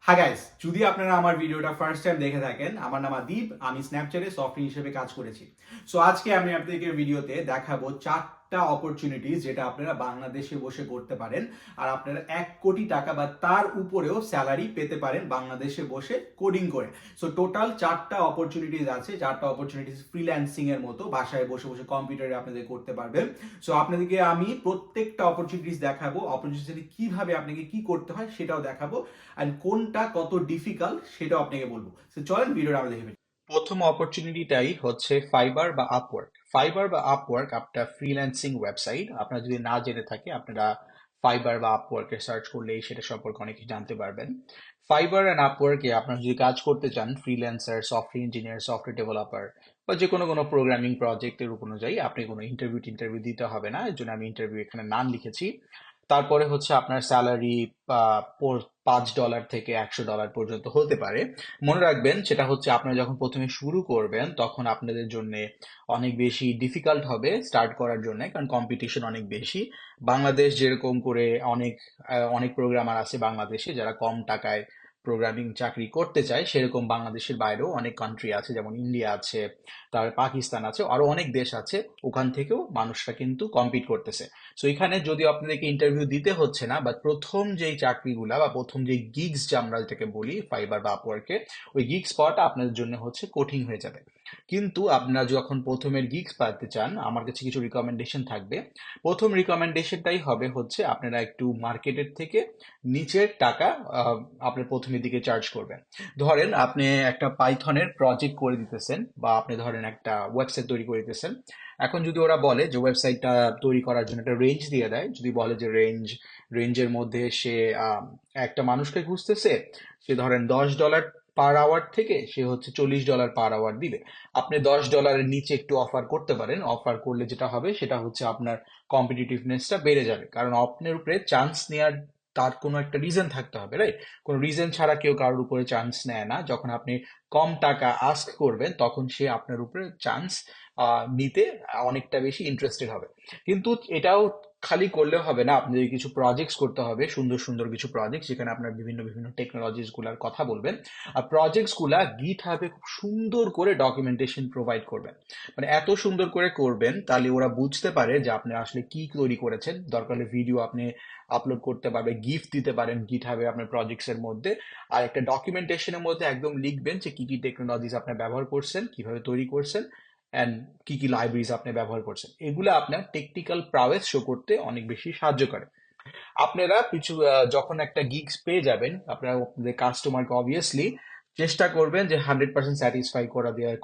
হ্যাঁ গাইস, যদি আপনারা আমার ভিডিওটা ফার্স্ট টাইম দেখে থাকেন, আমার নাম আদিব, আমি স্ন্যাপচ্যাটে সফটওয়্যার হিসেবে কাজ করেছি। সো আজকে আমি আপনাদেরকে ভিডিওতে দেখাবো 4টা অপরচুনিটিস যেটা আপনারা বাংলাদেশে বসে করতে পারেন, আর আপনারা 1 কোটি টাকা বা তার উপরেও স্যালারি পেতে পারেন বাংলাদেশে বসে কোডিং করে। সো টোটাল 4টা অপরচুনিটিস আছে, 4টা অপরচুনিটিস ফ্রিল্যান্সিং এর মতো, বাসায় বসে বসে কম্পিউটারে আপনাদের করতে পারবেন। সো আপনাদেরকে আমি প্রত্যেকটা অপরচুনিটিস দেখাবো, অপরচুনিটি কিভাবে আপনাকে কি করতে হয় সেটাও দেখাবো, আর কোনটা কত ডিফিকাল্ট সেটাও আপনাকে বলবো। তো চলেন ভিডিওটা আমরা দেখে ফেলি। প্রথম অপরচুনিটিটাই হচ্ছে ফাইবার বা আপওয়ার্ক। ফাইবার বা আপওয়ার্ক একটা ফ্রিল্যান্সিং ওয়েবসাইট। আপনারা যদি না জেনে থাকে, আপনারা ফাইবার বা আপওয়ার্কে সার্চ করলেই সেটা সম্পর্কে অনেক কিছু জানতে পারবেন। ফাইবার অ্যান্ড আপওয়ার্কে আপনারা যদি কাজ করতে চান, freelancer, software engineer, software developer বা যে কোনো প্রোগ্রামিং প্রজেক্টের অনুযায়ী আপনি কোনো ইন্টারভিউ দিতে হবে না। এর জন্য আমি ইন্টারভিউ এখানে নাম লিখেছি। তারপরে হচ্ছে আপনার স্যালারি $5 থেকে $100 পর্যন্ত হতে পারে। মনে রাখবেন, সেটা হচ্ছে আপনারা যখন প্রথমে শুরু করবেন তখন আপনাদের জন্য অনেক বেশি ডিফিকাল্ট হবে স্টার্ট করার জন্য, কারণ কম্পিটিশন অনেক বেশি। বাংলাদেশ যেরকম করে অনেক প্রোগ্রামার আছে বাংলাদেশে যারা কম টাকায় প্রোগ্রামিং চাকরি করতে চায়, সেরকম বাংলাদেশের বাইরেও অনেক কান্ট্রি আছে, যেমন ইন্ডিয়া আছে, তারপরে পাকিস্তান আছে, আরো অনেক দেশ আছে। ওখান থেকেও মানুষরা কিন্তু কম্পিট করতেছে। সো এখানে যদি আপনাদেরকে ইন্টারভিউ দিতে হচ্ছে না, বা প্রথম যেই চাকরিগুলা বা প্রথম যে গিগস যে আমরা যেটাকে বলি ফাইবার বা আপওয়ার্কে, ওই গিগস পাওয়াটা আপনাদের জন্য হচ্ছে কঠিন হয়ে যাবে। কিন্তু আপনারা যখন প্রথমের গিগস পাতে চান, আমার কাছে কিছু রিকমেন্ডেশন থাকবে। প্রথম রিকমেন্ডেশনটাই হবে হচ্ছে আপনারা একটু মার্কেটের থেকে নিচের টাকা আপনার প্রথমের দিকে চার্জ করবেন। ধরেন আপনি একটা পাইথনের প্রজেক্ট করে দিতেছেন, বা আপনি ধরেন একটা ওয়েবসাইট তৈরি করে দিতেছেন। এখন যদি ওরা বলে যে ওয়েবসাইটটা তৈরি করার জন্য একটা রেঞ্জ দিয়ে দেয়, যদি বলে যে রেঞ্জের মধ্যে সে একটা মানুষকে খুঁজতেছে, সে ধরেন $10 পার আওয়ার থেকে সে হচ্ছে $40 পার আওয়ার দিবে। আপনি $10 নিচে একটু অফার করতে পারেন। অফার করলে যেটা হবে সেটা হচ্ছে আপনার কম্পিটিটিভনেসটা বেড়ে যাবে, কারণ আপনার উপরে চান্স নেওয়ার তার কোনো একটা রিজন থাকতে হবে, রাইট? কোনো রিজন ছাড়া কেউ কারোর উপরে চান্স নেয় না। যখন আপনি কম টাকা আস্ক করবেন তখন সে আপনার উপরে চান্স নিতে অনেকটা বেশি ইন্টারেস্টেড হবে। কিন্তু এটাও খালি করলেও হবে না, আপনাদের কিছু প্রজেক্টস করতে হবে, সুন্দর সুন্দর কিছু প্রজেক্ট, যেখানে আপনার বিভিন্ন বিভিন্ন টেকনোলজিস গুলার কথা বলবেন। আর প্রজেক্টস গুলা গিট হাবে খুব সুন্দর করে ডকুমেন্টেশন প্রোভাইড করবেন। মানে এত সুন্দর করে করবেন তাহলে ওরা বুঝতে পারে যে আপনি আসলে কি তৈরি করেছেন। দরকার হলে ভিডিও আপনি আপলোড করতে পারবে, গিফট দিতে পারেন গিট হাবে আপনার প্রজেক্টস এর মধ্যে। আর একটা ডকুমেন্টেশনের মধ্যে একদম লিখবেন যে কি কি টেকনোলজিস আপনি ব্যবহার করছেন, কিভাবে তৈরি করছেন, অ্যান্ড কি কি লাইব্রেরিজ আপনি ব্যবহার করছেন। এগুলো আপনার টেকনিক্যাল প্রাওয়েস শো করতে অনেক বেশি সাহায্য করে। আপনারা কিছু যখন একটা গিগস পেয়ে যাবেন, আপনারা আপনাদের কাস্টমারকে অবভিয়াসলি চেষ্টা করবেন যে 100% স্যাটিসফাই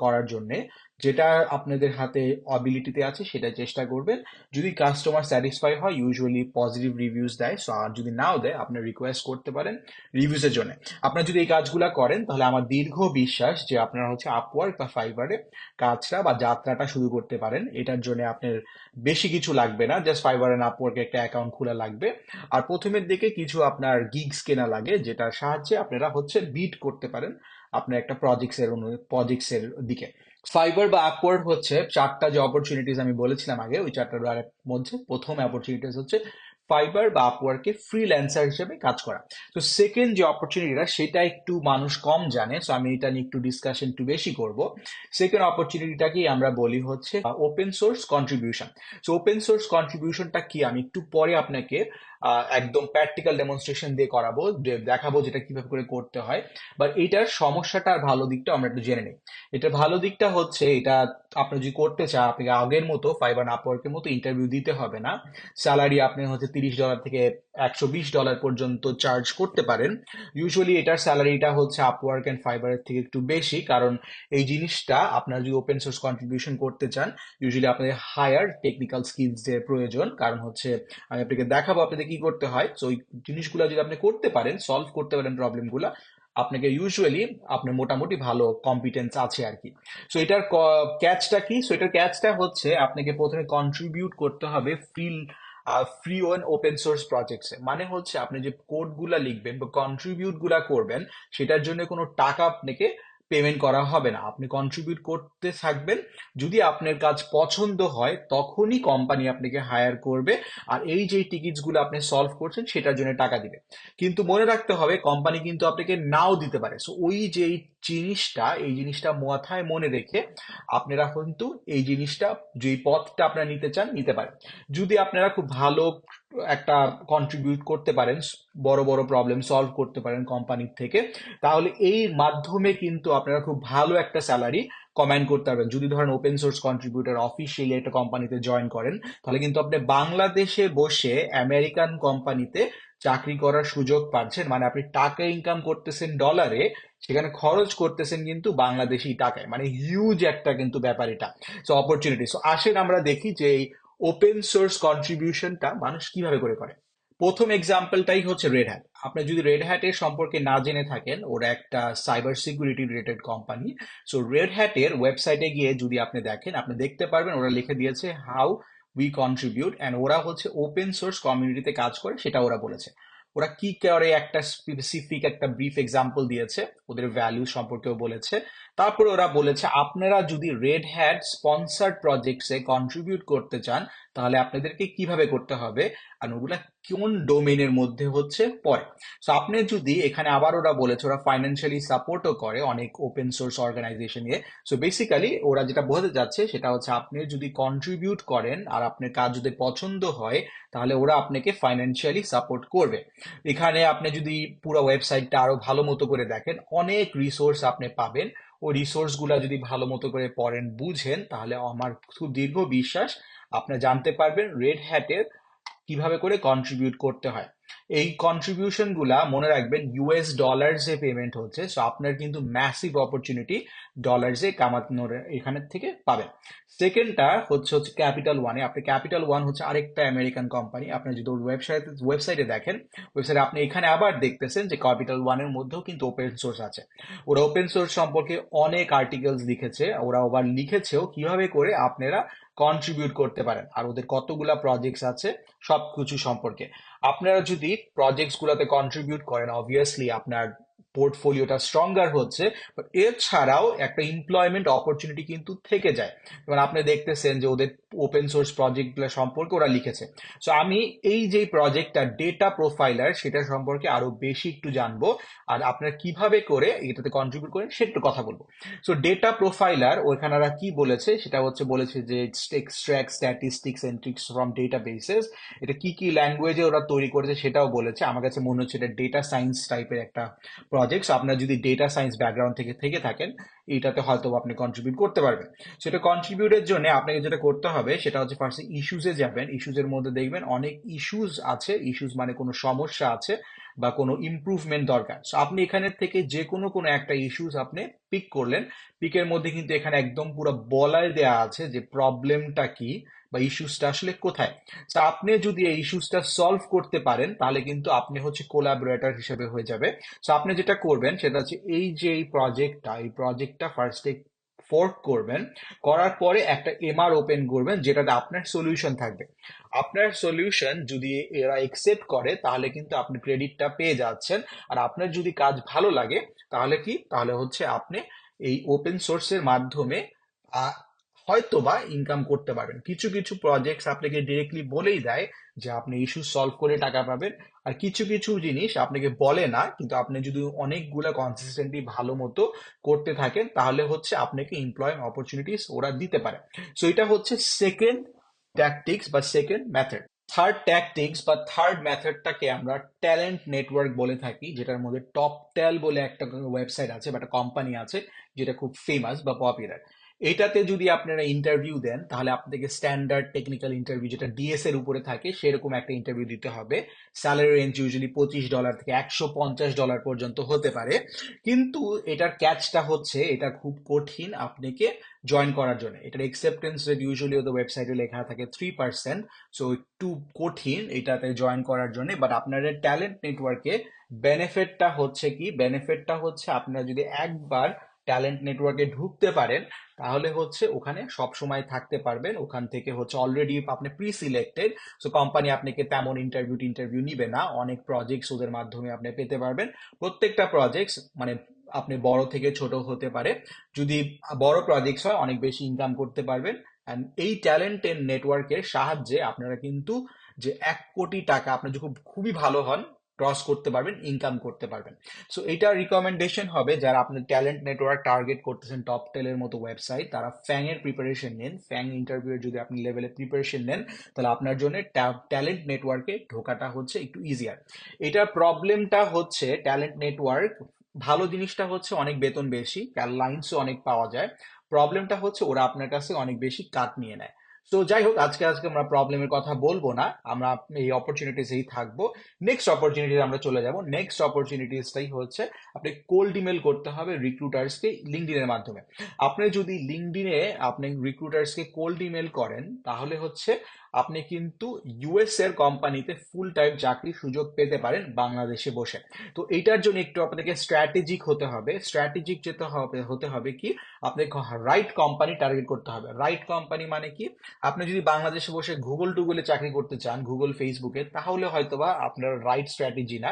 করার জন্য। যেটা আপনাদের হাতে অবিলিটিতে আছে সেটা চেষ্টা করবেন। যদি কাস্টমার স্যাটিসফাই হয়, ইউজুয়ালি পজিটিভ রিভিউজ দেয়। সো আর যদি নাও দেয়, আপনি রিকোয়েস্ট করতে পারেন রিভিউজের জন্য। আপনারা যদি এই কাজগুলো করেন, তাহলে আমার দীর্ঘ বিশ্বাস যে আপনারা হচ্ছে আপওয়ার্ক বা ফাইবারে কাজটা বা যাত্রাটা শুরু করতে পারেন। এটার জন্য আপনার বেশি কিছু লাগবে না, জাস্ট ফাইবার এন্ড আপওয়ার্কে একটা অ্যাকাউন্ট খোলা লাগবে। আর প্রথমের দিকে কিছু আপনার গিগস কেনা লাগে, যেটার সাহায্যে আপনারা হচ্ছে বিট করতে পারেন আপনার একটা প্রজেক্টস এর দিকে। ফাইবার বা আপওয়ার্ক হচ্ছে 4টা যে অপরচুনিটিস আমি বলেছিলাম আগে, ওই 4টার মধ্যে প্রথম অপরচুনিটিস হচ্ছে ফাইবার বা আপওয়ার্কে ফ্রিল্যান্সার হিসেবে কাজ করা। তো সেকেন্ড যে অপরচুনিটিটা, সেটা একটু মানুষ কম জানে, সো আমি এটা নিয়ে একটু ডিসকাশন একটু বেশি করব। সেকেন্ড অপরচুনিটিটাকেই আমরা বলি হচ্ছে open source contribution. So open source কন্ট্রিবিউশনটা কি, আমি একটু পরে আপনাকে একদম প্র্যাকটিক্যাল ডেমনস্ট্রেশন দিয়ে করাবো, যে দেখাবো যেটা কিভাবে করে করতে হয়। বাট এটার সমস্যাটা আর ভালো দিকটা আমরা একটু জেনে নিই। এটার ভালো দিকটা হচ্ছে, এটা আপনি যদি করতে চান, আপনাকে আগের মতো ফাইবার আপওয়ার্কের মতো ইন্টারভিউ দিতে হবে না। স্যালারি আপনি হচ্ছে $30 থেকে $120 পর্যন্ত চার্জ করতে পারেন। ইউজুয়ালি এটার স্যালারিটা হচ্ছে আপওয়ার্ক এন্ড ফাইবারের থেকে একটু বেশি, কারণ এই জিনিসটা আপনারা যদি ওপেন সোর্স কন্ট্রিবিউশন করতে চান, ইউজুয়ালি আপনাদের হায়ার টেকনিক্যাল স্কিলস এর প্রয়োজন। কারণ হচ্ছে আমি আপনাকে দেখাবো আপনাদের কি করতে হয়। তো ওই জিনিসগুলো যদি আপনি করতে পারেন, সলভ করতে পারেন প্রবলেমগুলো, আপনাকে ইউজুয়ালি আপনার মোটামুটি ভালো কম্পিটেন্স আছে আর কি। সো এটার ক্যাচটা কি? সো এটার ক্যাচটা হচ্ছে আপনাকে প্রথমে কন্ট্রিবিউট করতে হবে ফ্রি ওয়ান ওপেন সোর্স প্রজেক্টসে। মানে হচ্ছে আপনি যে কোড গুলা লিখবেন বা কন্ট্রিবিউট গুলা করবেন, সেটার জন্য কোনো টাকা আপনাকে পেমেন্ট করা হবে না, আপনি কন্ট্রিবিউট করতে থাকবেন। যদি আপনার কাজ পছন্দ হয় তখনই কোম্পানি আপনাকে হায়ার করবে, আর এই যে টিকিটস গুলো আপনি সলভ করছেন সেটার জন্য টাকা দিবে। কিন্তু মনে রাখতে হবে কোম্পানি কিন্তু আপনাকে নাও দিতে পারে। সো ওই যে এই জিনিসটা মাথায় মনে রেখে আপনারা কিন্তু এই জিনিসটা, যে পথটা আপনারা নিতে চান নিতে পারেন। যদি আপনারা খুব ভালো একটা কন্ট্রিবিউট করতে পারেন, বড় বড় প্রবলেম সলভ করতে পারেন কোম্পানির থেকে, তাহলে এই মাধ্যমে কিন্তু আপনারা খুব ভালো একটা স্যালারি কমান্ড করতে পারবেন। যদি ধরেন ওপেন সোর্স কন্ট্রিবিউটর অফিসিয়ালি একটা কোম্পানিতে জয়েন করেন, তাহলে কিন্তু আপনি বাংলাদেশে বসে আমেরিকান কোম্পানিতে চাকরি করার সুযোগ পাচ্ছেন। মানে আপনি টাকা ইনকাম করতেছেন ডলারে, সেখানে খরচ করতেছেন কিন্তু বাংলাদেশি টাকায়। মানে হিউজ একটা কিন্তু ব্যাপার এটা। So opportunity. সো আসেন আমরা দেখি যে এই ওপেন সোর্স কন্ট্রিবিউশনটা মানুষ কিভাবে করে করে। প্রথম এক্সাম্পলটাই হচ্ছে রেড হ্যাট। আপনি যদি রেড হ্যাটের সম্পর্কে না জেনে থাকেন, ওরা একটা cyber security related company. So red হ্যাটের ওয়েবসাইটে গিয়ে যদি আপনি দেখেন, আপনি দেখতে পারবেন ওরা লিখে দিয়েছে হাউ উই কন্ট্রিবিউট, অ্যান্ড ওরা হচ্ছে ওপেন সোর্স কমিউনিটিতে কাজ করে, সেটা ওরা বলেছে। ওরা কি করে একটা স্পেসিফিক একটা ব্রিফ এক্সাম্পল দিয়েছে, ওদের ভ্যালু সম্পর্কেও বলেছে। তারপরে ওরা বলেছে আপনারা যদি রেড হ্যাট স্পন্সার্ড প্রজেক্টসে কন্ট্রিবিউট করতে চান তাহলে আপনাদেরকে কিভাবে করতে হবে, আর ওগুলা কোন ডোমেইনের মধ্যে হচ্ছে পড়ে। সো আপনি যদি এখানে আবার ওরা বলেছে ওরা ফাইন্যান্সিয়ালি সাপোর্টও করে অনেক ওপেন সোর্স অর্গানাইজেশনে। সো বেসিক্যালি ওরা যেটা বোঝাতে যাচ্ছে সেটা হচ্ছে আপনি যদি কন্ট্রিবিউট করেন আর আপনার কাজ যদি পছন্দ হয়, তাহলে ওরা আপনাকে ফাইন্যান্সিয়ালি সাপোর্ট করবে। এখানে আপনি যদি পুরো ওয়েবসাইটটা আরো ভালো মতো করে দেখেন, অনেক রিসোর্স আপনি পাবেন। ওই রিসোর্স গুলা যদি ভালো মতো করে পড়েন বুঝেন, তাহলে আমার খুব দীর্ঘ বিশ্বাস আপনি জানতে পারবেন রেড হ্যাটের কিভাবে করে কন্ট্রিবিউট করতে হয়। এই কন্ট্রিবিউশন গুলা মনে রাখবেন ইউএস ডলার্সে পেমেন্ট হচ্ছে। সো আপনার কিন্তু ম্যাসিভ অপরচুনিটি ডলার্সে কামানোর এখানে থেকে পাবেন। সেকেন্ডটা হচ্ছে ক্যাপিটাল ওয়ানে। আপনি ক্যাপিটাল ওয়ান হচ্ছে আরেকটা আমেরিকান কোম্পানি। আপনি যদি ওর ওয়েবসাইটে দেখেন, ওয়েবসাইটে আপনি এখানে আবার দেখতেছেন যে ক্যাপিটাল ওয়ানের মধ্যেও কিন্তু ওপেন সোর্স আছে। ওরা ওপেন সোর্স সম্পর্কে অনেক আর্টিকেলস লিখেছে, ওরা আবার লিখেছেও কিভাবে করে আপনারা কন্ট্রিবিউট করতে পারেন, আর ওদের কতগুলা প্রজেক্টস আছে সবকিছু সম্পর্কে। আপনারা যদি প্রজেক্টস গুলাতে কন্ট্রিবিউট করেন, অবভিয়াসলি আপনার পোর্টফোলিওটা স্ট্রঙ্গার হচ্ছে, বাট এছাড়াও একটা এমপ্লয়মেন্ট অপরচুনিটি কিন্তু থেকে যায়। যেমন আপনি দেখতেছেন যে ওদের ওপেন সোর্স প্রজেক্টগুলো সম্পর্কে ওরা লিখেছে। সো আমি এই যে প্রজেক্টটা ডেটা প্রোফাইলার, সেটা সম্পর্কে আরো বেশি একটু জানবো, আর আপনারা কিভাবে করে এটাতে কন্ট্রিবিউট করেন সেটা একটু কথা বলবো। সো ডেটা প্রোফাইলার ওখানে ওরা কি বলেছে, সেটা হচ্ছে বলেছে যে extract statistics and tricks from databases. এটা কি কি ল্যাঙ্গুয়েজে ওরা তৈরি করেছে সেটাও বলেছে। আমার কাছে মনে হচ্ছে এটা ডেটা সায়েন্স টাইপের একটা প্রজেক্ট। আপনার যদি ডেটা সায়েন্স ব্যাকগ্রাউন্ড থেকে থেকে থাকেন, এইটাতে হয়তো আপনি কন্ট্রিবিউট করতে পারবেন। সেটা কন্ট্রিবিউটের জন্য আপনাকে যেটা করতে হবে সেটা হচ্ছে ফার্স্টে ইস্যুসে যাবেন। ইস্যুসের মধ্যে দেখবেন অনেক ইস্যুস আছে। ইস্যুস মানে কোনো সমস্যা আছে বা কোনো ইমপ্রুভমেন্ট দরকার। সো আপনি এখানে থেকে যে কোনো কোনো একটা ইস্যুস আপনি পিক করলেন। পিকের মধ্যে কিন্তু এখানে একদম পুরো বলাই দেয়া আছে যে প্রবলেমটা কি বা ইস্যুসটা আসলে কোথায়। তো আপনি যদি এই ইস্যুসটা সলভ করতে পারেন তাহলে কিন্তু আপনি হচ্ছে কোলাবোরেটর হিসেবে হয়ে যাবে। তো আপনি যেটা করবেন সেটা হচ্ছে এই যে এই প্রজেক্টটা ফার্স্টে ফোর্ক করবেন। করার পরে একটা এমআর ওপেন করবেন যেটাতে আপনার সলিউশন থাকবে। আপনার সলিউশন যদি এরা একসেপ্ট করে তাহলে কিন্তু আপনি ক্রেডিটটা পেয়ে যাচ্ছেন। আর আপনার যদি কাজ ভালো লাগে তাহলে কি, তাহলে হচ্ছে আপনি এই ওপেন সোর্সের মাধ্যমে আহ, হয়তো বা ইনকাম করতে পারবেন। কিছু কিছু প্রজেক্টস আপনাকে ডিরেক্টলি বলেই দেয় যে আপনি ইস্যু সলভ করে টাকা পাবেন, আর কিছু কিছু জিনিস আপনাকে বলে না, কিন্তু আপনি যদি অনেকগুলা কনসিস্টেন্টলি ভালো মতো করতে থাকেন তাহলে হচ্ছে আপনাকে এমপ্লয় অপরচুনিটিস ওরা দিতে পারে। সো এটা হচ্ছে সেকেন্ড ট্যাকটিক্স বা সেকেন্ড মেথড। থার্ড ট্যাকটিক্স বা থার্ড মেথডটাকে আমরা ট্যালেন্ট নেটওয়ার্ক বলে থাকি, যেটার মধ্যে টপ টেল বলে একটা ওয়েবসাইট আছে বা একটা কোম্পানি আছে যেটা খুব ফেমাস বা পপুলার। এটাতে যদি আপনারা ইন্টারভিউ দেন তাহলে আপনাদেরকে স্ট্যান্ডার্ড টেকনিক্যাল ইন্টারভিউ যেটা ডিএস এর উপরে থাকে সেরকম একটা ইন্টারভিউ দিতে হবে। স্যালারি রেঞ্জ ইউজুয়ালি $25 থেকে $150 পর্যন্ত হতে পারে। কিন্তু এটার ক্যাচটা হচ্ছে এটা খুব কঠিন আপনাকে জয়েন করার জন্য। এটার একসেপ্টেন্স রেট ইউজুয়ালি ওদের ওয়েবসাইটে লেখা থাকে 3%। সো একটু কঠিন এটাতে জয়েন করার জন্য। বাট আপনাদের ট্যালেন্ট নেটওয়ার্কে বেনিফিটটা হচ্ছে আপনারা যদি একবার ট্যালেন্ট নেটওয়ার্কে ঢুকতে পারেন তাহলে হচ্ছে ওখানে সব সময় থাকতে পারবেন। ওখান থেকে হচ্ছে অলরেডি আপনি প্রি সিলেক্টেড। সো কোম্পানি আপনাকে তেমন ইন্টারভিউ নিবে না। অনেক প্রজেক্টস ওদের মাধ্যমে আপনি পেতে পারবেন। প্রত্যেকটা প্রজেক্টস মানে আপনি বড় থেকে ছোট হতে পারে। যদি বড় প্রজেক্টস হয় অনেক বেশি ইনকাম করতে পারবেন। অ্যান্ড এই ট্যালেন্টের নেটওয়ার্কের সাহায্যে আপনারা কিন্তু যে 1 কোটি টাকা আপনি যখন খুবই ভালো হন ক্রস করতে পারবেন, ইনকাম করতে পারবেন। সো এটা রিকমেন্ডেশন হবে যারা আপনার ট্যালেন্ট নেটওয়ার্ক টার্গেট করতেছেন, টপ টেলের মতো ওয়েবসাইট, তারা ফ্যাং এর প্রিপারেশন নেন। ফ্যাং ইন্টারভিউ এর যদি আপনি লেভেলে প্রিপারেশন নেন তাহলে আপনার জন্য ট্যালেন্ট নেটওয়ার্কে ঢোকাটা হচ্ছে একটু ইজিয়ার। এটার প্রবলেমটা হচ্ছে ট্যালেন্ট নেটওয়ার্ক ভালো জিনিসটা হচ্ছে অনেক বেতন বেশি, লাইন্সও অনেক পাওয়া যায়। প্রবলেমটা হচ্ছে ওরা আপনার কাছে অনেক বেশি কাট নিয়ে নেয়। তো যাই হোক, আজকে আমরা প্রবলেমের কথা বলবো না, আমরা এই অপরচুনিটিসেই থাকবো। নেক্সট অপরচুনিটি আমরা চলে যাব। নেক্সট অপরচুনিটিসটাই হচ্ছে আপনি কোল্ড ইমেল করতে হবে রিক্রুটার্সকে লিঙ্কডইনের মাধ্যমে। আপনি যদি লিঙ্কডইনে আপনি রিক্রুটার্সকে কোল্ড ইমেল করেন তাহলে হচ্ছে আপনি কিন্তু ইউএস এর কোম্পানিতে ফুল টাইম চাকরির সুযোগ পেতে পারেন বাংলাদেশে বসে। তো এইটার জন্য একটু আপনাকে স্ট্র্যাটেজিক হতে হবে। স্ট্র্যাটেজিক যেতে হবে হতে হবে কি, আপনাকে রাইট কোম্পানি টার্গেট করতে হবে। রাইট কোম্পানি মানে কি, আপনি যদি বাংলাদেশে বসে গুগলে চাকরি করতে চান, গুগল ফেসবুকে, তাহলে হয়তোবা আপনার রাইট স্ট্র্যাটেজি না।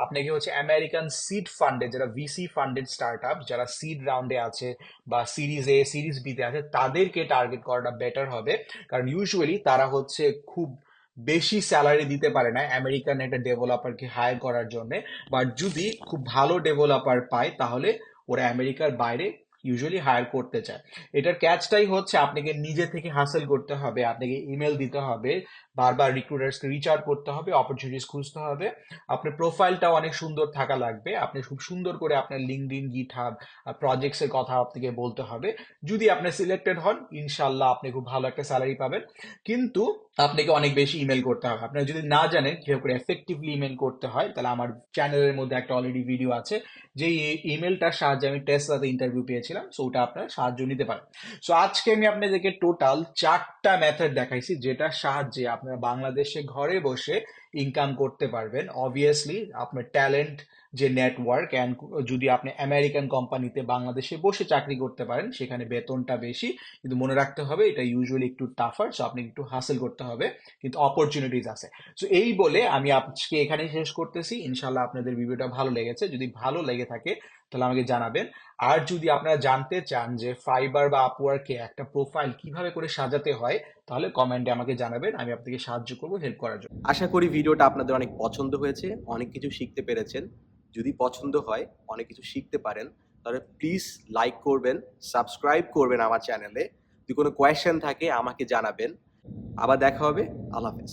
আপনাকে হচ্ছে আমেরিকান সিড ফান্ডে, যারা ভিসি ফান্ডেড স্টার্ট আপ, যারা সিড রাউন্ডে আছে বা সিরিজ এ সিরিজ বি তে আছে, তাদেরকে টার্গেট করাটা বেটার হবে। কারণ ইউজুয়ালি তারা হচ্ছে খুব বেশি স্যালারি দিতে পারে না আমেরিকান একটা ডেভেলপারকে হায়ার করার জন্য। বাট যদি খুব ভালো ডেভেলপার পায় তাহলে ওরা আমেরিকার বাইরে ইউজুয়ালি হায়ার করতে চায়। এটার ক্যাচটাই হচ্ছে আপনাকে নিজে থেকে হাসেল করতে হবে, আপনাকে ইমেল দিতে হবে, বারবার রিক্রুটার্সকে রিচ আউট করতে হবে, অপরচুনিটিস খুঁজতে হবে। আপনার প্রোফাইলটাও অনেক সুন্দর থাকা লাগবে। আপনি খুব সুন্দর করে আপনার লিঙ্কডইন, গিটহাব, প্রজেক্টস এর কথা আপনাকে বলতে হবে। যদি আপনি সিলেক্টেড হন ইনশাল্লাহ আপনি খুব ভালো একটা স্যালারি পাবেন। কিন্তু আপনাকে অনেক বেশি ইমেল করতে হবে। আপনারা যদি না জানেন কিভাবে করে এফেক্টিভলি ইমেল করতে হয়, তাহলে আমার চ্যানেলের মধ্যে একটা অলরেডি ভিডিও আছে, যে ইমেলটার সাহায্যে আমি টেসলাতে ইন্টারভিউ পেয়েছিলাম। সো ওটা আপনার সাহায্য নিতে পারেন। সো আজকে আমি আপনাদেরকে টোটাল 4টা মেথড দেখাইছি যেটার সাহায্যে আপনারা বাংলাদেশে ঘরে বসে ইনকাম করতে পারবেন। অবভিয়াসলি আপনার ট্যালেন্ট যে নেটওয়ার্ক, অ্যান্ড যদি আপনি আমেরিকান কোম্পানিতে বাংলাদেশে বসে চাকরি করতে পারেন সেখানে বেতনটা বেশি, কিন্তু মনে রাখতে হবে এটা ইউজুয়ালি একটু টাফার। সো আপনি একটু হাসেল করতে হবে, কিন্তু অপরচুনিটিস আছে। সো এই বলে আমি আজকে এখানেই শেষ করতেছি। ইনশাল্লাহ আপনাদের ভিডিওটা ভালো লেগেছে। যদি ভালো লেগে থাকে তাহলে আমাকে জানাবেন। আর যদি আপনারা জানতে চান যে ফাইবার বা আপওয়ার্কে একটা প্রোফাইল কিভাবে করে সাজাতে হয়, তাহলে কমেন্টে আমাকে জানাবেন, আমি আপনাকে সাহায্য করবো হেল্প করার জন্য। আশা করি ভিডিওটা আপনাদের অনেক পছন্দ হয়েছে, অনেক কিছু শিখতে পেরেছেন। যদি পছন্দ হয়, অনেক কিছু শিখতে পারেন, তাহলে প্লিজ লাইক করবেন, সাবস্ক্রাইব করবেন আমার চ্যানেলে। যদি কোনো কোয়েশ্চেন থাকে আমাকে জানাবেন। আবার দেখা হবে। আল্লাহ হাফেজ।